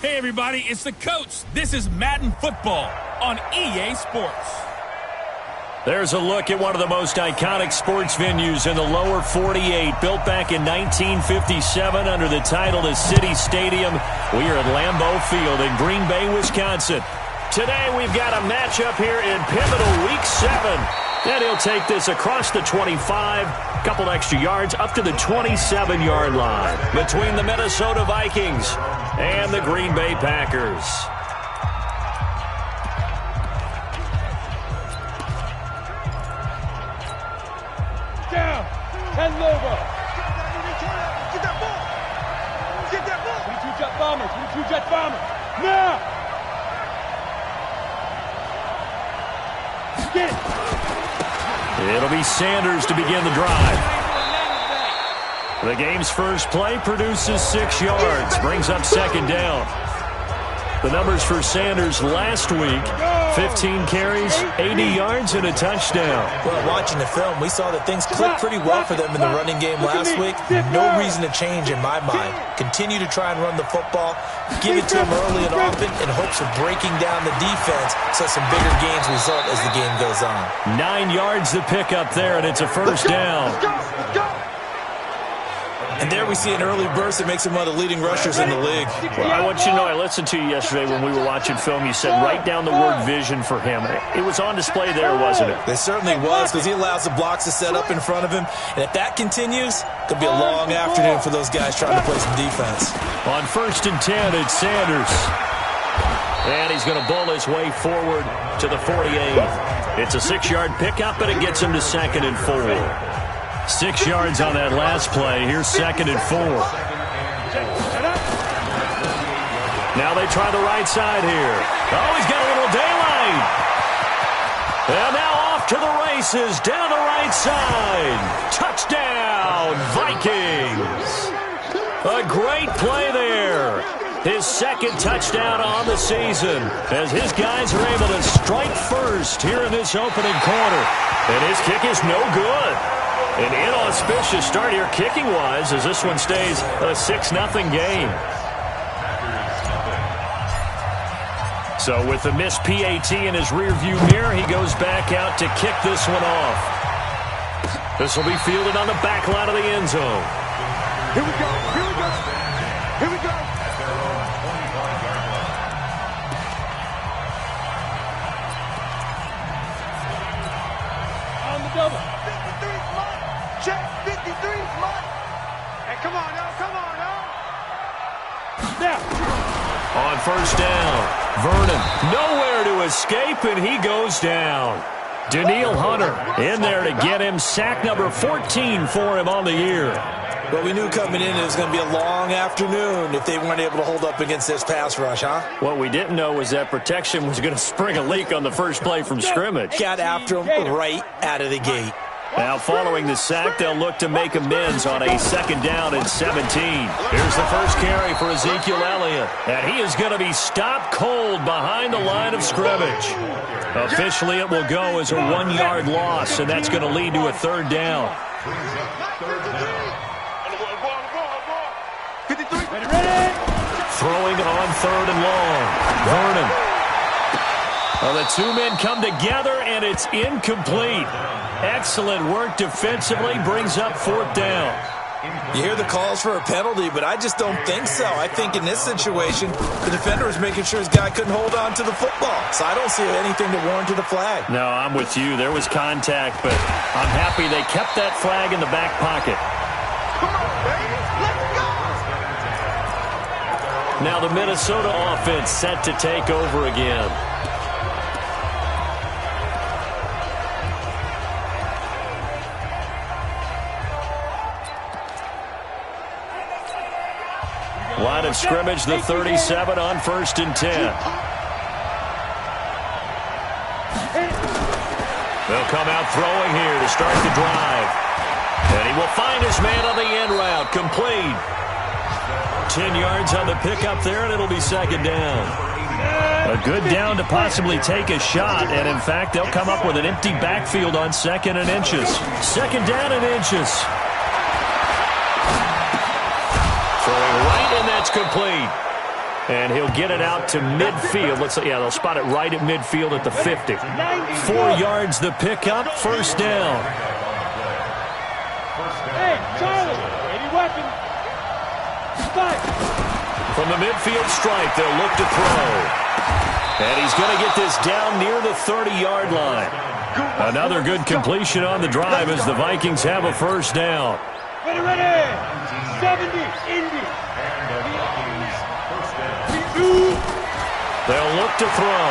Hey, everybody, it's the coach. This is Madden Football on EA Sports. There's a look at one of the most iconic sports venues in the lower 48, built back in 1957 under the title of City Stadium. We are at Lambeau Field in Green Bay, Wisconsin. Today we've got a matchup here in pivotal Week 7. And he'll take this across the 25, a couple extra yards, up to the 27-yard line between the Minnesota Vikings and the Green Bay Packers. Down and over. Get that ball. Get that ball. 22 jet bombers. 22 jet bombers. Now. Get it. It'll be Sanders to begin the drive. The game's first play produces 6 yards, brings up second down. The numbers for Sanders last week, 15 carries, 80 yards, and a touchdown. Well, watching the film, we saw that things clicked pretty well for them in the running game last week. No reason to change in my mind. Continue to try and run the football, give it to them early and often in hopes of breaking down the defense so some bigger gains result as the game goes on. 9 yards to pick up there, and it's a first down. And there we see an early burst that makes him one of the leading rushers in the league. Well, I want you to know, I listened to you yesterday when we were watching film. You said write down the word vision for him. It was on display there, wasn't it? It certainly was, because he allows the blocks to set up in front of him. And if that continues, it could be a long afternoon for those guys trying to play some defense. On 1st and 10, it's Sanders. And he's going to bowl his way forward to the 48. It's a 6-yard pickup, and it gets him to 2nd and 4. 6 yards on that last play. Here's 2nd and 4. Now they try the right side here. Oh, he's got a little daylight. And now off to the races, down the right side. Touchdown, Vikings. A great play there. His 2nd touchdown on the season as his guys are able to strike first here in this opening quarter. And his kick is no good. An inauspicious start here kicking-wise as this one stays a 6-0 game. So with the missed PAT in his rearview mirror, he goes back out to kick this one off. This will be fielded on the back line of the end zone. Here we go. Here we go. Here we go. On the double. Check 53, Mike. Hey, come on, now. Come on, now. Now. On 1st down, Vernon nowhere to escape, and he goes down. Daniil Hunter in there to get him sack number 14 for him on the year. Well, we knew coming in it was going to be a long afternoon if they weren't able to hold up against this pass rush, huh? What we didn't know was that protection was going to spring a leak on the first play from scrimmage. Got after him right out of the gate. Now, following the sack, they'll look to make amends on a 2nd down and 17. Here's the first carry for Ezekiel Elliott. And he is going to be stopped cold behind the line of scrimmage. Officially, it will go as a 1-yard loss, and that's going to lead to a 3rd down. Throwing on 3rd and long. Vernon. Well, the two men come together, and it's incomplete. Excellent work defensively, brings up 4th down. You hear the calls for a penalty, but I just don't think so. I think in this situation, the defender was making sure his guy couldn't hold on to the football. So I don't see anything that warranted a flag. No, I'm with you. There was contact, but I'm happy they kept that flag in the back pocket. Come on, baby. Let's go. Now the Minnesota offense set to take over again. Line of scrimmage, the 37 on 1st and 10. They'll come out throwing here to start the drive. And he will find his man on the end route, complete. 10 yards on the pickup there, and it'll be 2nd down. A good down to possibly take a shot, and in fact, they'll come up with an empty backfield on 2nd and inches. 2nd down and inches. Throwing right, and that's complete. And he'll get it out to midfield. They'll spot it right at midfield at the 50. 4 yards the pickup, first down. Hey, Charlie, any weapon? Spike. From the midfield stripe, they'll look to throw. And he's going to get this down near the 30-yard line. Another good completion on the drive as the Vikings have a first down. Ready. 70, Indy. They'll look to throw.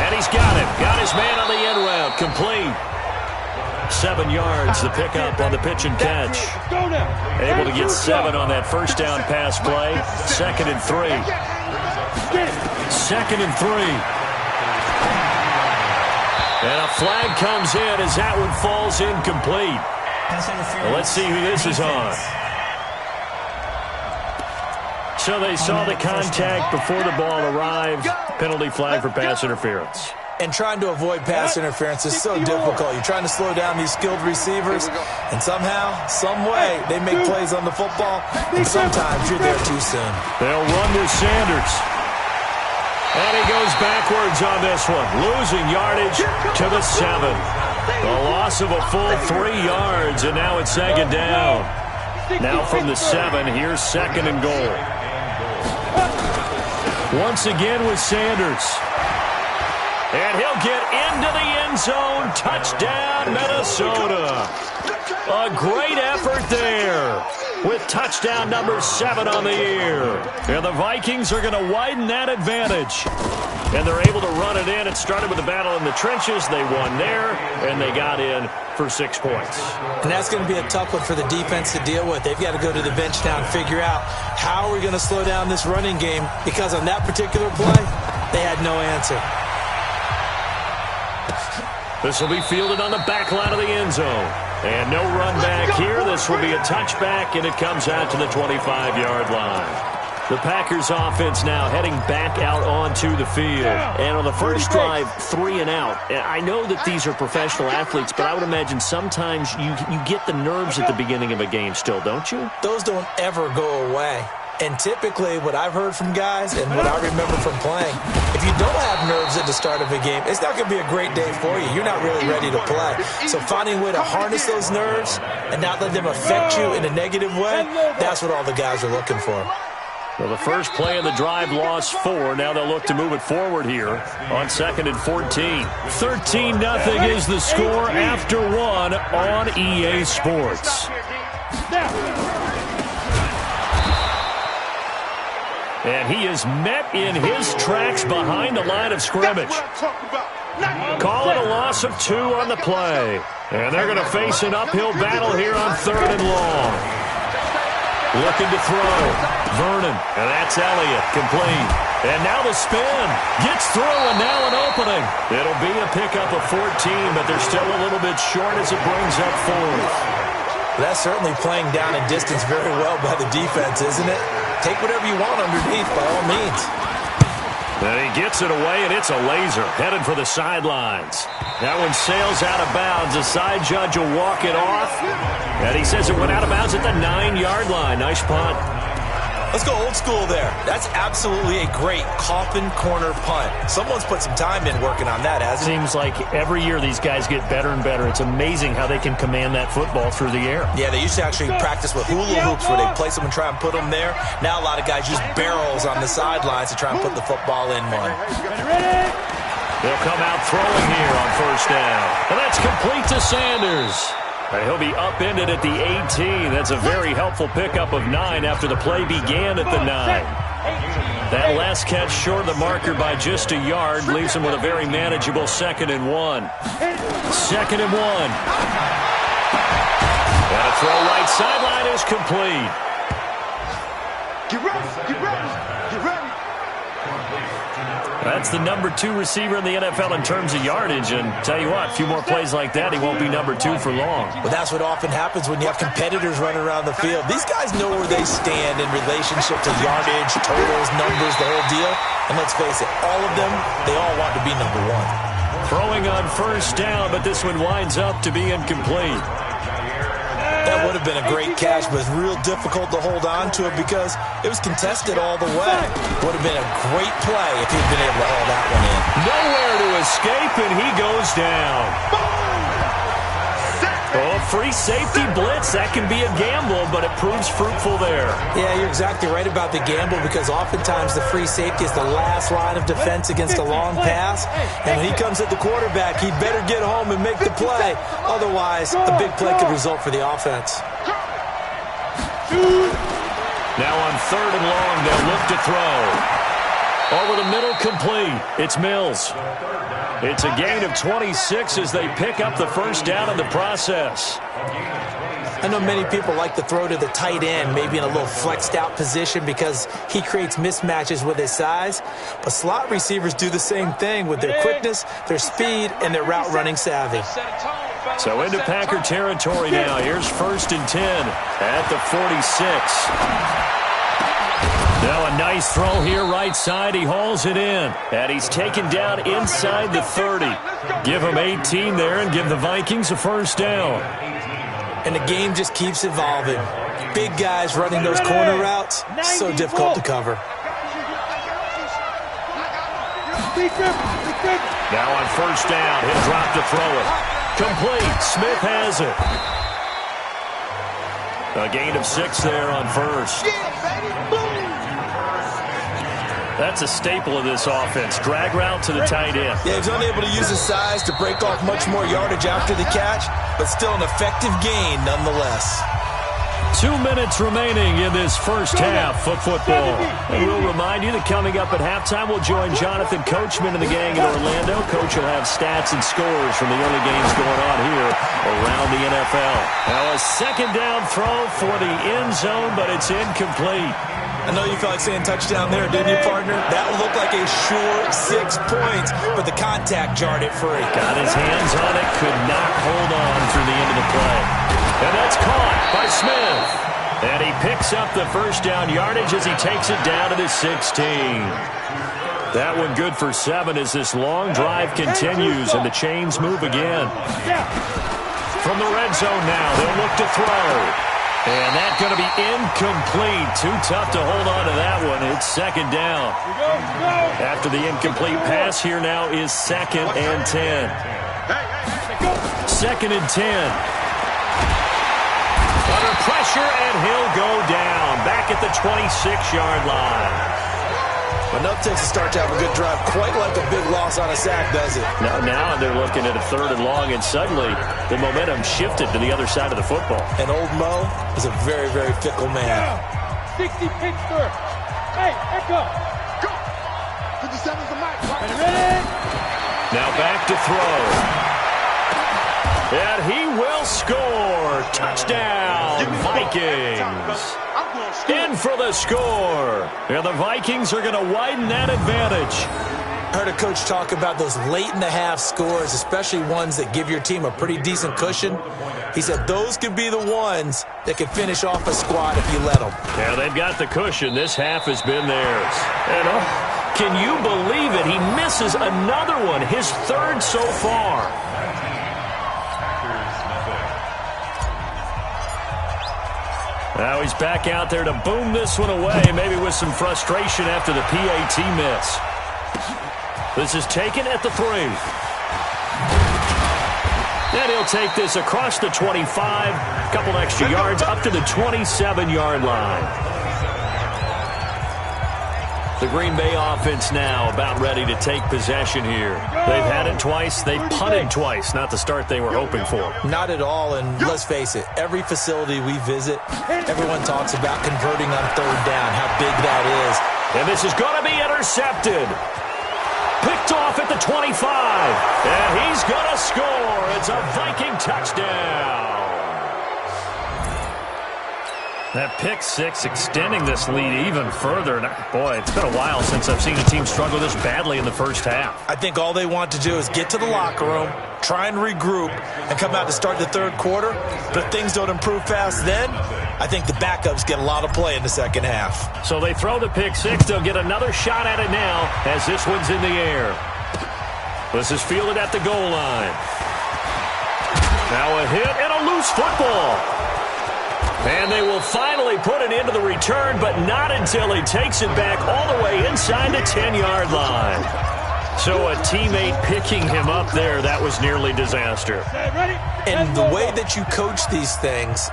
And he's got it. Got his man on the end route. Complete. 7 yards, the pickup on the pitch and catch. Able to get 7 on that first down pass play. 2nd and 3. 2nd and 3. And a flag comes in as that one falls incomplete. Well, let's see who this is on. So they saw the contact before the ball arrived. Penalty flag for pass interference. And trying to avoid pass interference is so difficult. You're trying to slow down these skilled receivers, and somehow, some way, they make plays on the football, and sometimes you're there too soon. They'll run with Sanders. And he goes backwards on this one, losing yardage to the 7. A loss of a full 3 yards, and now it's 2nd down. Now from the 7, here's 2nd and goal. Once again with Sanders. And he'll get into the end zone. Touchdown, Minnesota. A great effort there with touchdown number 7 on the year. And the Vikings are going to widen that advantage. And they're able to run it in. It started with a battle in the trenches. They won there, and they got in for 6 points. And that's going to be a tough one for the defense to deal with. They've got to go to the bench now and figure out how are we going to slow down this running game, because on that particular play, they had no answer. This will be fielded on the back line of the end zone. And no run back here. This will be a touchback, and it comes out to the 25-yard line. The Packers offense now heading back out onto the field. And on the first drive, 3 and out. I know that these are professional athletes, but I would imagine sometimes you get the nerves at the beginning of a game still, don't you? Those don't ever go away. And typically what I've heard from guys and what I remember from playing, if you don't have nerves at the start of a game, it's not going to be a great day for you. You're not really ready to play. So finding a way to harness those nerves and not let them affect you in a negative way, that's what all the guys are looking for. Well, the first play of the drive lost 4. Now they'll look to move it forward here on 2nd and 14. 13-0 is the score after 1 on EA Sports. And he is met in his tracks behind the line of scrimmage. Call it a loss of 2 on the play. And they're going to face an uphill battle here on 3rd and long. Looking to throw. Vernon. And that's Elliott. Complete. And now the spin. Gets through, and now an opening. It'll be a pickup of 14, but they're still a little bit short as it brings up 4th. That's certainly playing down and distance very well by the defense, isn't it? Take whatever you want underneath, by all means. And he gets it away, and it's a laser headed for the sidelines. That one sails out of bounds. The side judge will walk it off. And he says it went out of bounds at the 9-yard line. Nice punt. Let's go old school there. That's absolutely a great coffin corner punt. Someone's put some time in working on that, hasn't it? Seems like every year these guys get better and better. It's amazing how they can command that football through the air. Yeah, they used to actually practice with hula hoops where they place them and try and put them there. Now a lot of guys use barrels on the sidelines to try and put the football in one. They'll come out throwing here on 1st down. And that's complete to Sanders. And he'll be upended at the 18. That's a very helpful pickup of 9 after the play began at the 9. That last catch short of the marker by just a yard leaves him with a very manageable 2nd and 1. 2nd and 1. And a throw right sideline is complete. Get ready, get ready, get ready. That's the number 2 receiver in the NFL in terms of yardage. And tell you what, a few more plays like that, he won't be number 2 for long. But that's what often happens when you have competitors running around the field. These guys know where they stand in relationship to yardage, totals, numbers, the whole deal. And let's face it, all of them, they all want to be number 1. Throwing on 1st down, but this one winds up to be incomplete. That would have been a great catch, but it's real difficult to hold on to it because it was contested all the way. Would have been a great play if he'd been able to haul that one in. Nowhere to escape, and he goes down. Oh, free safety blitz. That can be a gamble, but it proves fruitful there. Yeah, you're exactly right about the gamble because oftentimes the free safety is the last line of defense against a long pass. And when he comes at the quarterback, he'd better get home and make the play. Otherwise, a big play could result for the offense. Now on 3rd and long, they'll look to throw. Over the middle, complete. It's Mills. It's a gain of 26 as they pick up the first down in the process. I know many people like to throw to the tight end, maybe in a little flexed out position because he creates mismatches with his size. But slot receivers do the same thing with their quickness, their speed, and their route running savvy. So into Packer territory now. Here's 1st and 10 at the 46. Now a nice throw here right side. He hauls it in. And he's taken down inside the 30. Give him 18 there and give the Vikings a first down. And the game just keeps evolving. Big guys running those corner routes, so difficult to cover. Now on 1st down, he'll drop to throw it. Complete. Smith has it. A gain of 6 there on 1st. That's a staple of this offense. Drag route to the tight end. Yeah, he's unable to use his size to break off much more yardage after the catch, but still an effective gain nonetheless. 2 minutes remaining in this first half of football. And we'll remind you that coming up at halftime, we'll join Jonathan Coachman and the gang in Orlando. Coach will have stats and scores from the early games going on here around the NFL. Now a 2nd down throw for the end zone, but it's incomplete. I know you felt like saying touchdown there, didn't you, partner? That looked like a sure 6 points, but the contact jarred it free. Got his hands on it, could not hold on through the end of the play. And that's caught by Smith. And he picks up the first down yardage as he takes it down to the 16. That one good for 7 as this long drive continues and the chains move again. From the red zone now, they'll look to throw. And that's going to be incomplete. Too tough to hold on to that one. It's 2nd down. After the incomplete pass, here now is 2nd and 10. 2nd and 10. Under pressure, and he'll go down. Back at the 26-yard line. Enough takes to start to have a good drive. Quite like a big loss on a sack, does it? Now they're looking at a 3rd and long, and suddenly the momentum shifted to the other side of the football. And old Mo is a very, very fickle man. 60 Pittsburgh. Hey, echo. Go. 57's the mic. Ready? Now back to throw. And he will score. Touchdown, Vikings. In for the score. And the Vikings are going to widen that advantage. I heard a coach talk about those late-in-the-half scores, especially ones that give your team a pretty decent cushion. He said those could be the ones that can finish off a squad if you let them. Yeah, they've got the cushion. This half has been theirs. And can you believe it? He misses another one, his 3rd so far. Now he's back out there to boom this one away, maybe with some frustration after the PAT miss. This is taken at the 3. And he'll take this across the 25, a couple extra yards up to the 27-yard line. The Green Bay offense now about ready to take possession here. They've had it twice. They've punted twice. Not the start they were hoping for. Not at all, and let's face it, every facility we visit, everyone talks about converting on 3rd down, how big that is. And this is going to be intercepted. Picked off at the 25. And he's going to score. It's a Viking touchdown. That pick 6 extending this lead even further. And boy, it's been a while since I've seen a team struggle this badly in the first half. I think all they want to do is get to the locker room, try and regroup, and come out to start the 3rd quarter. But if things don't improve fast then, I think the backups get a lot of play in the 2nd half. So they throw the pick 6. They'll get another shot at it now as this one's in the air. This is fielded at the goal line. Now a hit and a loose football. And they will finally put it into the return, but not until he takes it back all the way inside the 10-yard line. So a teammate picking him up there, that was nearly disaster. And the way that you coach these things,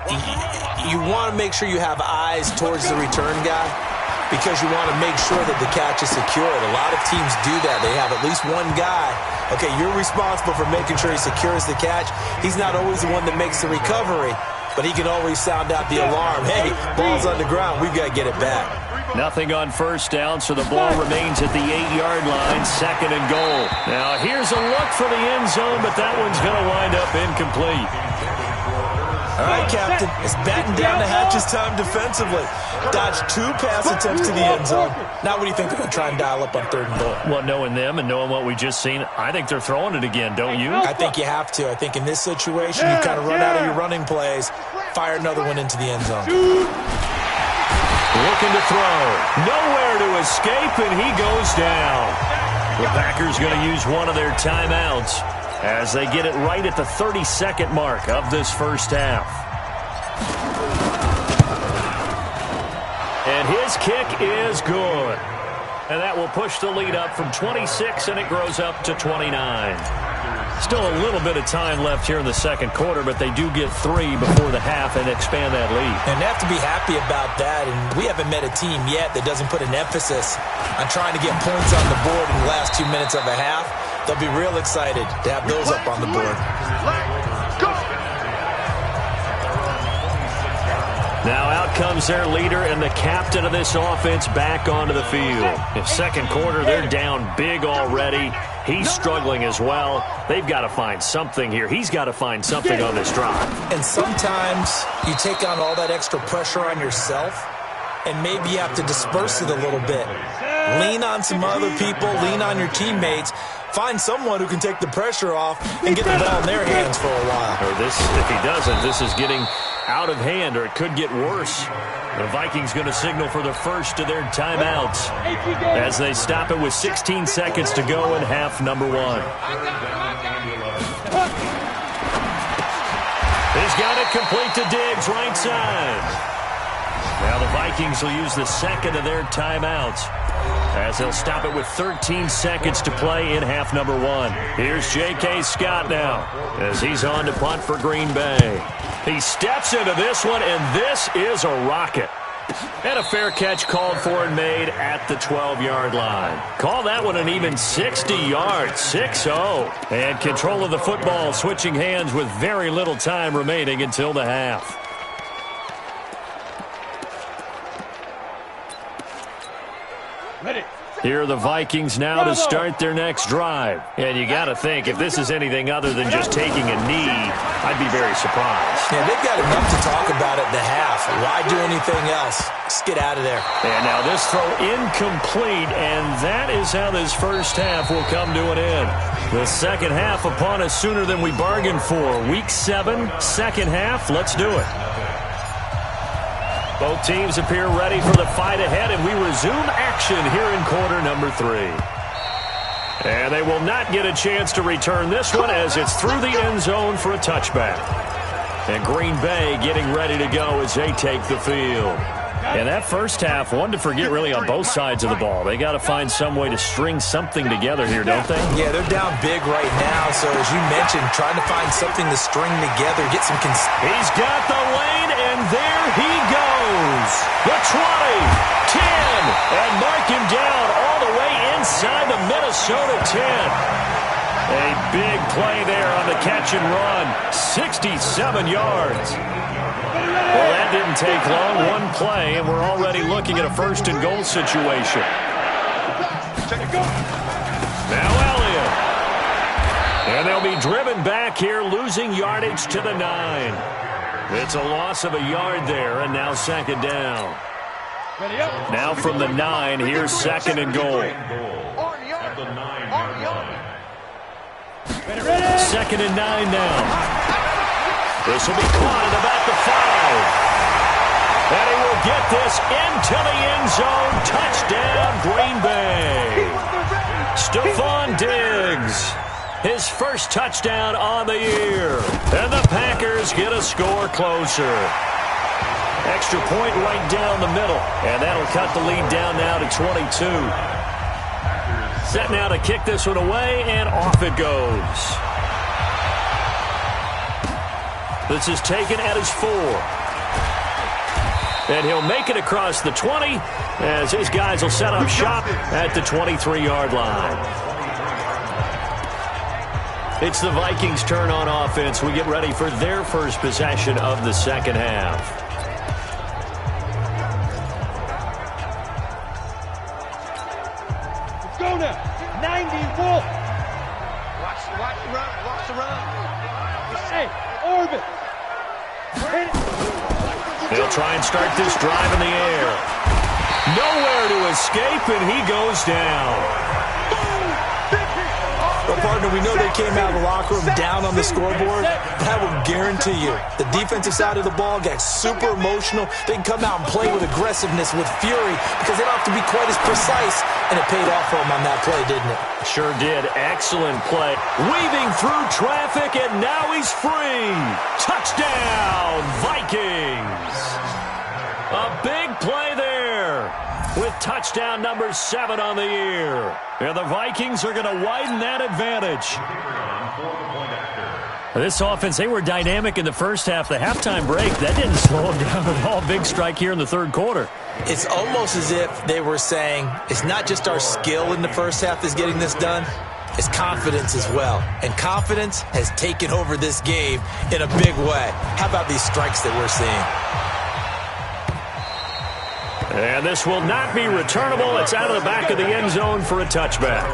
you want to make sure you have eyes towards the return guy because you want to make sure that the catch is secured. A lot of teams do that. They have at least one guy. Okay, you're responsible for making sure he secures the catch. He's not always the one that makes the recovery, but he can always sound out the alarm. Hey, ball's on the ground. We've got to get it back. Nothing on first down, so the ball remains at the 8-yard line, 2nd and goal. Now, here's a look for the end zone, but that one's going to wind up incomplete. All right, Captain, it's batting down the hatches time defensively. Dodged 2 pass attempts to the end zone. Now what do you think they're going to try and dial up on 3rd and goal? Well, knowing them and knowing what we just seen, I think they're throwing it again, don't you? I think you have to. I think in this situation, you kind of run out of your running plays, fire another one into the end zone. Looking to throw. Nowhere to escape, and he goes down. The Packers going to use one of their timeouts as they get it right at the 30-second mark of this first half. And his kick is good. And that will push the lead up from 26, and it grows up to 29. Still a little bit of time left here in the second quarter, but they do get 3 before the half and expand that lead. And they have to be happy about that. And we haven't met a team yet that doesn't put an emphasis on trying to get points on the board in the last 2 minutes of a half. They'll be real excited to have those up on the board. Now out comes their leader and the captain of this offense back onto the field. In second quarter, they're down big already. He's struggling as well. They've got to find something here. He's got to find something on this drive. And sometimes you take on all that extra pressure on yourself, and maybe you have to disperse it a little bit. Lean on some other people. Lean on your teammates. Find someone who can take the pressure off and get the ball in their hands for a while. Or this, if he doesn't, this is getting out of hand, or it could get worse. The Vikings going to signal for the first of their timeouts as they stop it with 16 seconds to go in half number 1. He's got it complete to Diggs, right side. Now the Vikings will use the second of their timeouts as they'll stop it with 13 seconds to play in half number 1. Here's J.K. Scott now as he's on to punt for Green Bay. He steps into this one, and this is a rocket. And a fair catch called for and made at the 12-yard line. Call that one an even 60 yards, 6-0. And control of the football switching hands with very little time remaining until the half. Ready. Here are the Vikings now to start their next drive. And you got to think, if this is anything other than just taking a knee, I'd be very surprised. Yeah, they've got enough to talk about at the half. Why do anything else? Just get out of there. And now this throw incomplete, and that is how this first half will come to an end. The second half upon us sooner than we bargained for. Week 7, second half. Let's do it. Both teams appear ready for the fight ahead, and we resume action here in quarter number 3. And they will not get a chance to return this one as it's through the end zone for a touchback. And Green Bay getting ready to go as they take the field. And that first half, one to forget really on both sides of the ball. They got to find some way to string something together here, don't they? Yeah, they're down big right now. So as you mentioned, trying to find something to string together, get some. He's got the lane, and there he goes. The 20, 10, and mark him down all the way inside the Minnesota 10. A big play there on the catch and run. 67 yards. Well, that didn't take long. One play, and we're already looking at a first and goal situation. Now Elliott. And they'll be driven back here, losing yardage to the 9. It's a loss of a yard there, and now second down. Now from the 9, here's second and goal. Second and 9 now. This will be caught at about the 5. And he will get this into the end zone. Touchdown, Green Bay. Stephon Diggs. His first touchdown on the year. And the Packers get a score closer. Extra point right down the middle. And that'll cut the lead down now to 22. Set now to kick this one away, and off it goes. This is taken at his 4. And he'll make it across the 20 as his guys will set up shop at the 23-yard line. It's the Vikings' turn on offense. We get ready for their first possession of the second half. Let's go now. 90, Wolf. Watch the run. Watch the run. Hey, Orbit. They'll try and start this drive in the air. Nowhere to escape, and he goes down. Well, partner, we know they came out of the locker room down on the scoreboard, but I will guarantee you the defensive side of the ball got super emotional. They can come out and play with aggressiveness, with fury, because they don't have to be quite as precise, and it paid off for them on that play, didn't it? Sure did. Excellent play. Weaving through traffic, and now he's free. Touchdown, Vikings. A big play there with touchdown number 7 on the year. And the Vikings are going to widen that advantage. This offense, they were dynamic in the first half. The halftime break, that didn't slow them down at all. Big strike here in the third quarter. It's almost as if they were saying, it's not just our skill in the first half that's getting this done, it's confidence as well. And confidence has taken over this game in a big way. How about these strikes that we're seeing? And this will not be returnable. It's out of the back of the end zone for a touchback.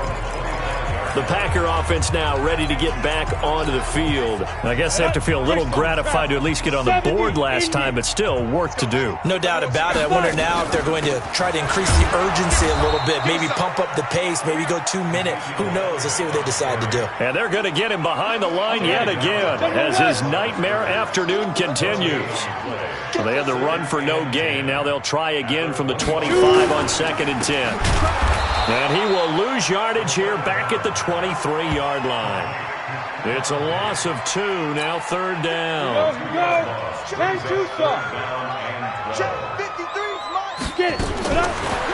The Packer offense now ready to get back onto the field. I guess they have to feel a little gratified to at least get on the board last time, but still work to do. No doubt about it. I wonder now if they're going to try to increase the urgency a little bit, maybe pump up the pace, maybe go 2 minute. Who knows? Let's see what they decide to do. And they're going to get him behind the line yet again as his nightmare afternoon continues. So they had the run for no gain. Now they'll try again from the 25 on 2nd and 10. And he will lose yardage here back at the 23-yard line. It's a loss of 2, now 3rd down.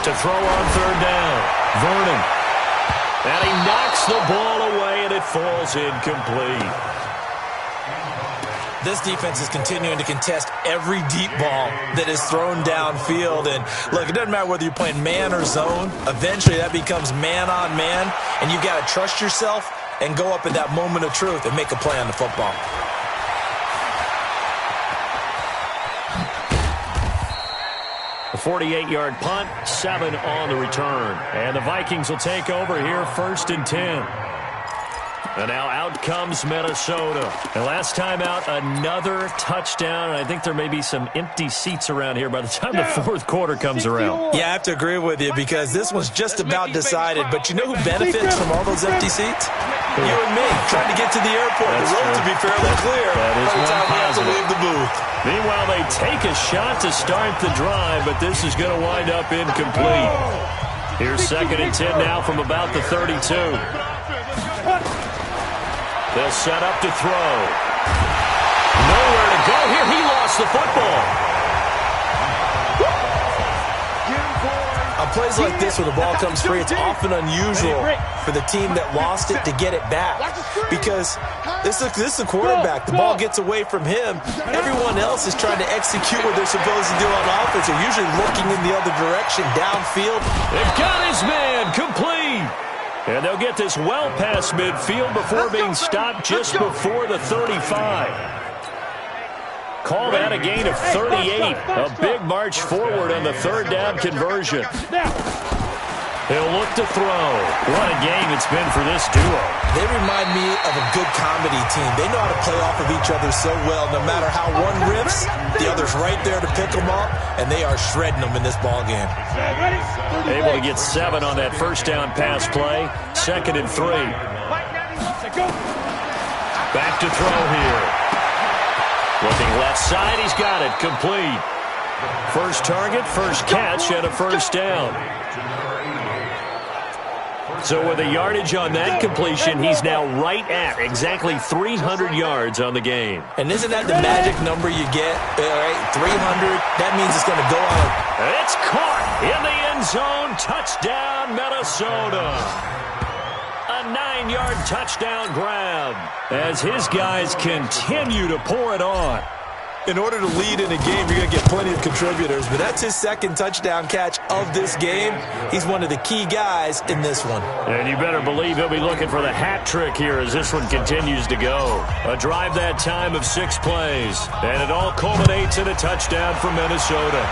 To throw on 3rd down, Vernon. And he knocks the ball away, and it falls incomplete. This defense is continuing to contest every deep ball that is thrown downfield. And, look, it doesn't matter whether you're playing man or zone. Eventually, that becomes man-on-man, and you've got to trust yourself and go up at that moment of truth and make a play on the football. A 48-yard punt, 7 on the return. And the Vikings will take over here 1st and 10. And now out comes Minnesota. And last time out, another touchdown. And I think there may be some empty seats around here by the time the 4th quarter comes around. Yeah, I have to agree with you because this one's just about decided. But you know who benefits from all those empty seats? You and me, trying to get to the airport. The road to be fairly clear by the time we have to leave the booth. Meanwhile, they take a shot to start the drive, but this is going to wind up incomplete. Here's 2nd and 10 now from about the 32. They'll set up to throw. Nowhere to go here. He lost the football. On plays like this where the ball comes free, it's often unusual for the team that lost it to get it back. Because this is a quarterback. The ball gets away from him. Everyone else is trying to execute what they're supposed to do on offense. They're usually looking in the other direction, downfield. They've got his man complete. And they'll get this well past midfield before being stopped just before the 35. Call that a gain of 38. A big march forward on the 3rd down conversion. He'll look to throw. What a game it's been for this duo. They remind me of a good comedy team. They know how to play off of each other so well. No matter how one riffs, the other's right there to pick them up, and they are shredding them in this ball game. Able to get 7 on that 1st down pass play. 2nd and 3. Back to throw here. Looking left side, he's got it. Complete. First target, first catch, and a 1st down. So with the yardage on that completion, he's now right at exactly 300 yards on the game. And isn't that the magic number you get? All right, 300. That means it's going to go on. It's caught in the end zone. Touchdown, Minnesota. A 9-yard touchdown grab as his guys continue to pour it on. In order to lead in a game, you're going to get plenty of contributors, but that's his second touchdown catch of this game. He's one of the key guys in this one. And you better believe he'll be looking for the hat trick here as this one continues to go. A drive that time of 6 plays, and it all culminates in a touchdown for Minnesota.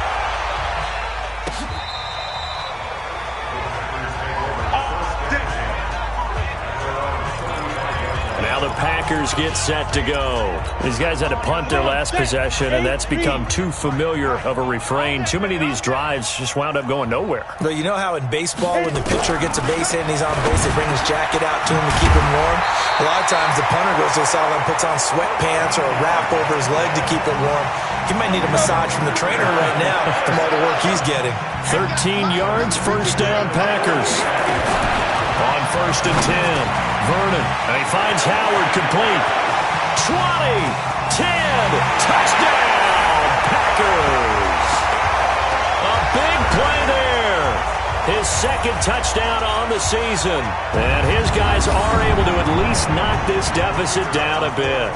The Packers get set to go. These guys had to punt their last possession, and that's become too familiar of a refrain. Too many of these drives just wound up going nowhere. But you know how in baseball, when the pitcher gets a base hit and he's on base, they bring his jacket out to him to keep him warm? A lot of times the punter goes to the sideline, puts on sweatpants or a wrap over his leg to keep it warm. He might need a massage from the trainer right now from all the work he's getting. 13 yards, first down, Packers. On 1st and 10. Vernon, and he finds Howard complete. 20, 10, touchdown, Packers. A big play there. His second touchdown on the season. And his guys are able to at least knock this deficit down a bit.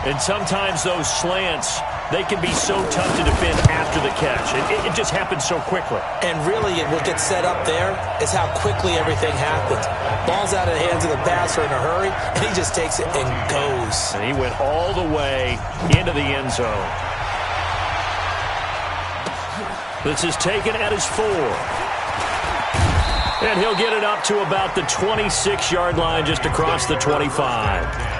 And sometimes those slants, they can be so tough to defend after the catch. It just happens so quickly. And really, what gets set up there is how quickly everything happens. Ball's out of the hands of the passer in a hurry, and he just takes it and goes. And he went all the way into the end zone. This is taken at his 4. And he'll get it up to about the 26-yard line just across the 25.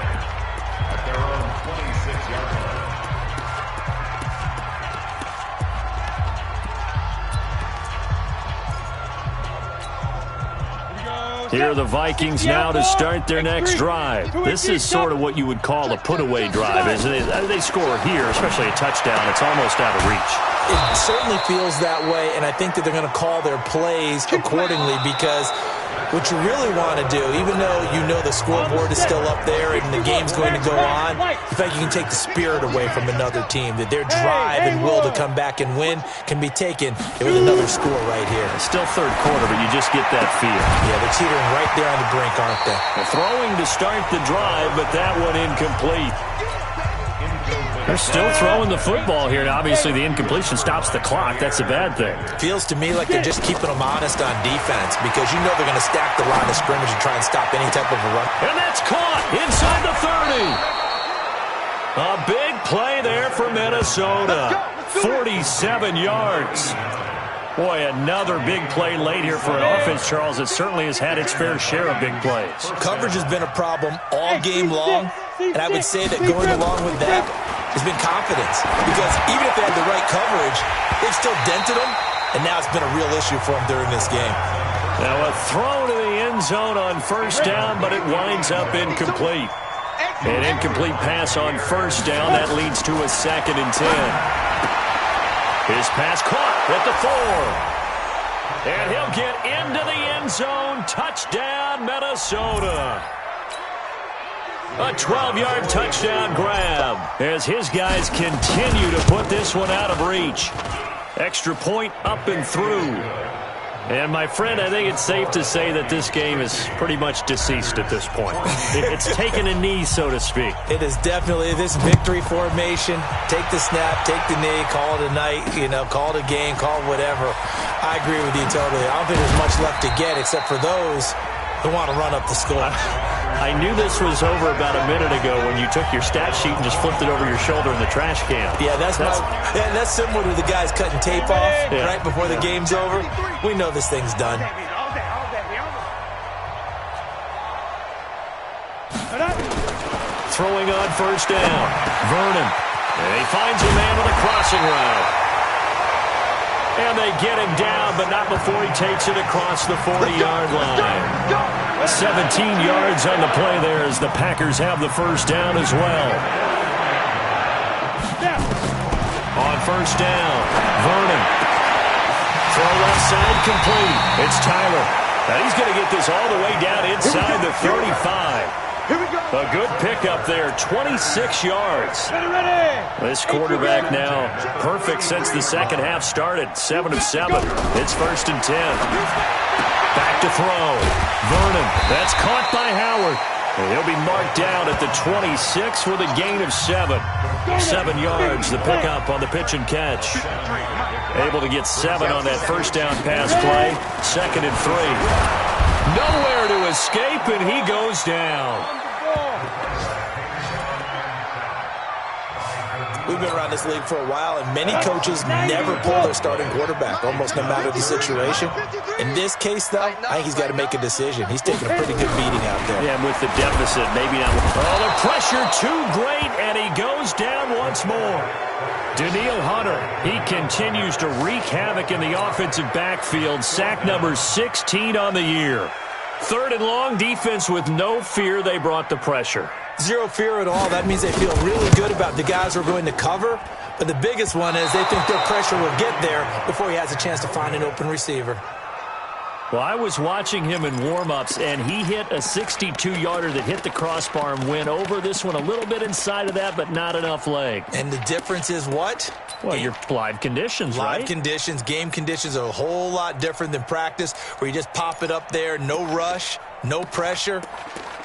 Here are the Vikings now to start their next drive. This is sort of what you would call a put-away drive, isn't it? They score here, especially a touchdown. It's almost out of reach. It certainly feels that way, and I think that they're going to call their plays accordingly because what you really want to do, even though you know the scoreboard is still up there and the game's going to go on, in fact, you can take the spirit away from another team, that their drive and will to come back and win can be taken with another score right here. Still third quarter, but you just get that feel. Yeah, they're teetering right there on the brink, aren't they? Throwing to start the drive, but that one incomplete. They're still throwing the football here, and obviously the incompletion stops the clock. That's a bad thing. Feels to me like they're just keeping them honest on defense because you know they're going to stack the line of scrimmage and try and stop any type of a run. And that's caught inside the 30. A big play there for Minnesota. 47 yards. Boy, another big play late here for an offense, Charles. It certainly has had its fair share of big plays. Coverage has been a problem all game long, and I would say that going along with that has been confidence. Because even if they had the right coverage, they've still dented them, and now it's been a real issue for them during this game. Now a throw to the end zone on first down, but it winds up incomplete. An incomplete pass on first down. That leads to a 2nd and 10. His pass caught at the 4. And he'll get into the end zone. Touchdown, Minnesota. A 12-yard touchdown grab as his guys continue to put this one out of reach. Extra point up and through. And, my friend, I think it's safe to say that this game is pretty much deceased at this point. It's taken a knee, so to speak. It is definitely this victory formation. Take the snap, take the knee, call it a night, call it a game, call it whatever. I agree with you totally. I don't think there's much left to get except for those who want to run up the score. I knew this was over about a minute ago when you took your stat sheet and just flipped it over your shoulder in the trash can. Yeah, that's similar to the guys cutting tape off right before the game's over. We know this thing's done. Throwing on first down. Vernon. And he finds a man with a crossing route. And they get him down, but not before he takes it across the 40-yard line. 17 yards on the play there as the Packers have the first down as well. On first down, Vernon. Throw left side complete. It's Tyler. And he's going to get this all the way down inside the 35. A good pickup there, 26 yards. This quarterback now perfect since the second half started, 7 of 7. It's 1st and 10. Back to throw. Vernon, that's caught by Howard. And he'll be marked down at the 26 with a gain of 7. 7 yards, the pickup on the pitch and catch. Able to get 7 on that first down pass play. 2nd and 3. Nowhere to escape, and he goes down. We've been around this league for a while, and many coaches never pull their starting quarterback, almost no matter the situation. In this case, though, I think he's got to make a decision. He's taking a pretty good beating out there. Yeah, and with the deficit, maybe not. Oh, the pressure too great, and he goes down once more. Daniil Hunter, he continues to wreak havoc in the offensive backfield. Sack number 16 on the year. 3rd and long, defense with no fear. They brought the pressure. Zero fear at all. That means they feel really good about the guys who are going to cover. But the biggest one is they think their pressure will get there before he has a chance to find an open receiver. Well, I was watching him in warm-ups, and he hit a 62-yarder that hit the crossbar and went over. This one a little bit inside of that, but not enough leg. And the difference is what? Well, your live conditions, right? Live conditions, game conditions are a whole lot different than practice, where you just pop it up there, no rush, no pressure.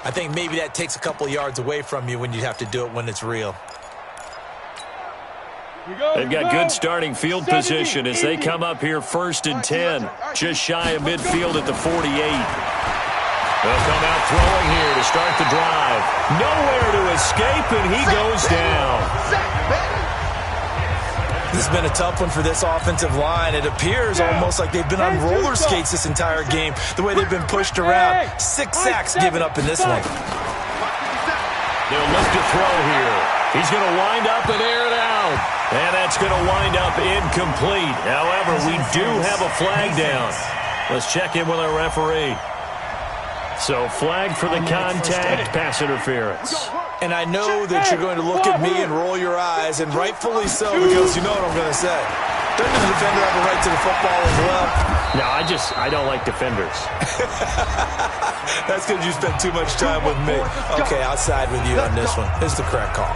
I think maybe that takes a couple yards away from you when you have to do it when it's real. They've got good starting field position as they come up here 1st and 10. Just shy of midfield at the 48. They'll come out throwing here to start the drive. Nowhere to escape, and he goes down. This has been a tough one for this offensive line. It appears almost like they've been on roller skates this entire game, the way they've been pushed around. 6 sacks given up in this one. They'll look to throw here. He's going to wind up and air it out. And that's going to wind up incomplete. However, we do have a flag down. Let's check in with our referee. So, flag for the contact, pass interference. And I know that you're going to look at me and roll your eyes, and rightfully so, because you know what I'm going to say. Doesn't the defender have a right to the football as well? No, I don't like defenders. That's because you spent too much time with me. Okay, I'll side with you on this one. This is the correct call.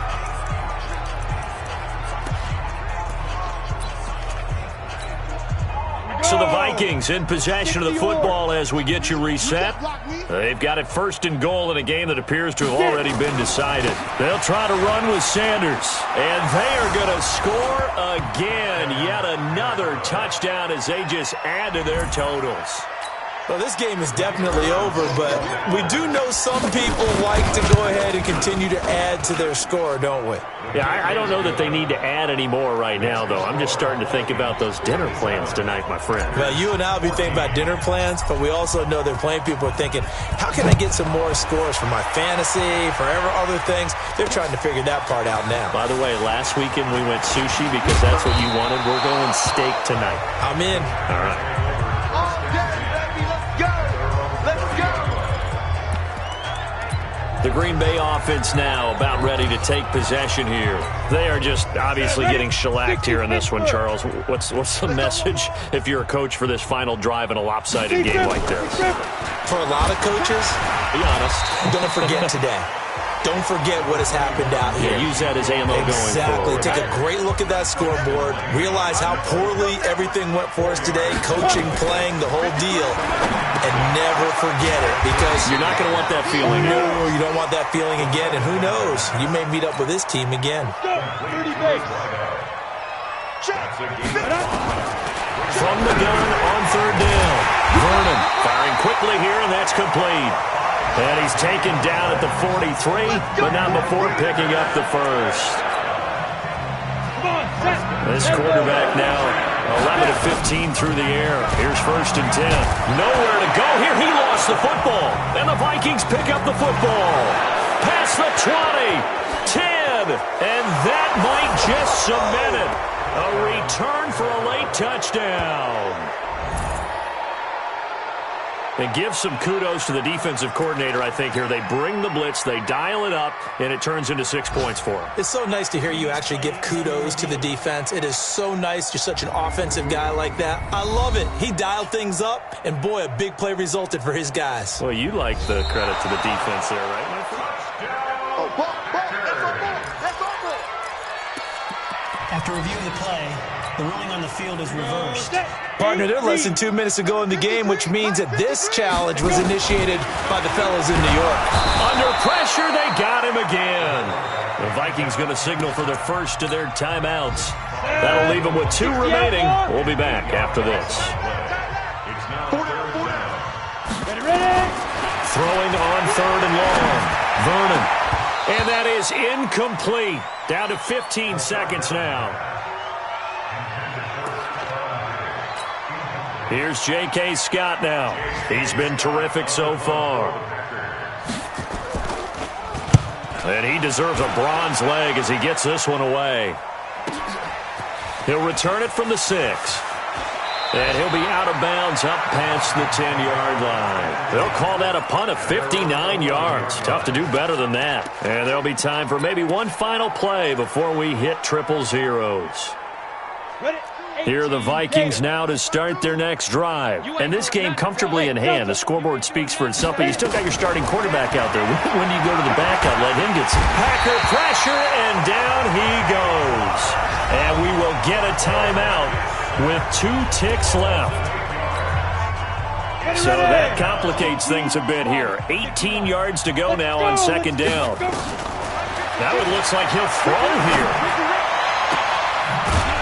So the Vikings in possession of the football as we get you reset. They've got it 1st and goal in a game that appears to have already been decided. They'll try to run with Sanders. And they are going to score again. Yet another touchdown as they just add to their totals. Well, this game is definitely over, but we do know some people like to go ahead and continue to add to their score, don't we? Yeah, I don't know that they need to add any more right now, though. I'm just starting to think about those dinner plans tonight, my friend. Well, you and I will be thinking about dinner plans, but we also know that plenty of people are thinking, how can I get some more scores for my fantasy, for other things? They're trying to figure that part out now. By the way, last weekend we went sushi because that's what you wanted. We're going steak tonight. I'm in. All right. The Green Bay offense now about ready to take possession here. They are just obviously getting shellacked here in this one, Charles. What's the message if you're a coach for this final drive in a lopsided game like this? For a lot of coaches, be honest, don't forget today. Don't forget what has happened out here. Yeah, use that as ammo going forward. Exactly. Take a great look at that scoreboard. Realize how poorly everything went for us today. Coaching, playing, the whole deal. And never forget it, because you're not going to want that feeling. No, you don't want that feeling again. And who knows? You may meet up with this team again. From the gun on 3rd down. Vernon firing quickly here, and that's complete. And he's taken down at the 43, but not before picking up the first. This quarterback now 11 of 15 through the air. Here's 1st and 10. Nowhere to go here. He lost the football. And the Vikings pick up the football. Past the 20, 10, and that might just cement it. A return for a late touchdown. And give some kudos to the defensive coordinator, I think, here. They bring the blitz, they dial it up, and it turns into 6 points for them. It's so nice to hear you actually give kudos to the defense. It is so nice. You're such an offensive guy like that. I love it. He dialed things up, and boy, a big play resulted for his guys. Well, you like the credit to the defense there, right, my friend? After reviewing the play, the ruling on the field is reversed. Partner, they're less than 2 minutes to go in the game, which means that this challenge was initiated by the fellas in New York. Under pressure, they got him again. The Vikings going to signal for the first of their timeouts. That'll leave them with 2 remaining. We'll be back after this. Throwing on 3rd and long. Vernon. And that is incomplete. Down to 15 seconds now. Here's J.K. Scott now. He's been terrific so far. And he deserves a bronze leg as he gets this one away. He'll return it from the 6. And he'll be out of bounds up past the 10-yard line. They'll call that a punt of 59 yards. Tough to do better than that. And there'll be time for maybe one final play before we hit triple zeros. Here are the Vikings now to start their next drive. And this game comfortably in hand. The scoreboard speaks for itself, but you still got your starting quarterback out there. When do you go to the backup? Let him get some Packer pressure, and down he goes. And we will get a timeout with 2 ticks left. So that complicates things a bit here. 18 yards to go now on 2nd down. Now it looks like he'll throw here.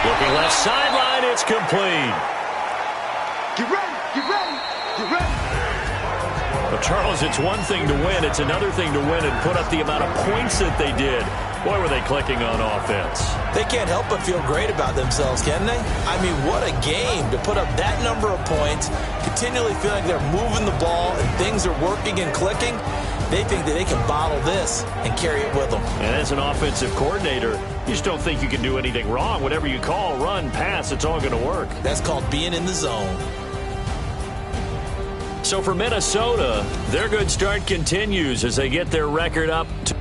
Looking left sideline, it's complete. Get ready, get ready, get ready. But Charles, it's one thing to win. It's another thing to win and put up the amount of points that they did. Boy, were they clicking on offense. They can't help but feel great about themselves, can they? I mean, what a game to put up that number of points, continually feeling like they're moving the ball and things are working and clicking. They think that they can bottle this and carry it with them. And as an offensive coordinator, you just don't think you can do anything wrong. Whatever you call, run, pass, it's all going to work. That's called being in the zone. So for Minnesota, their good start continues as they get their record up to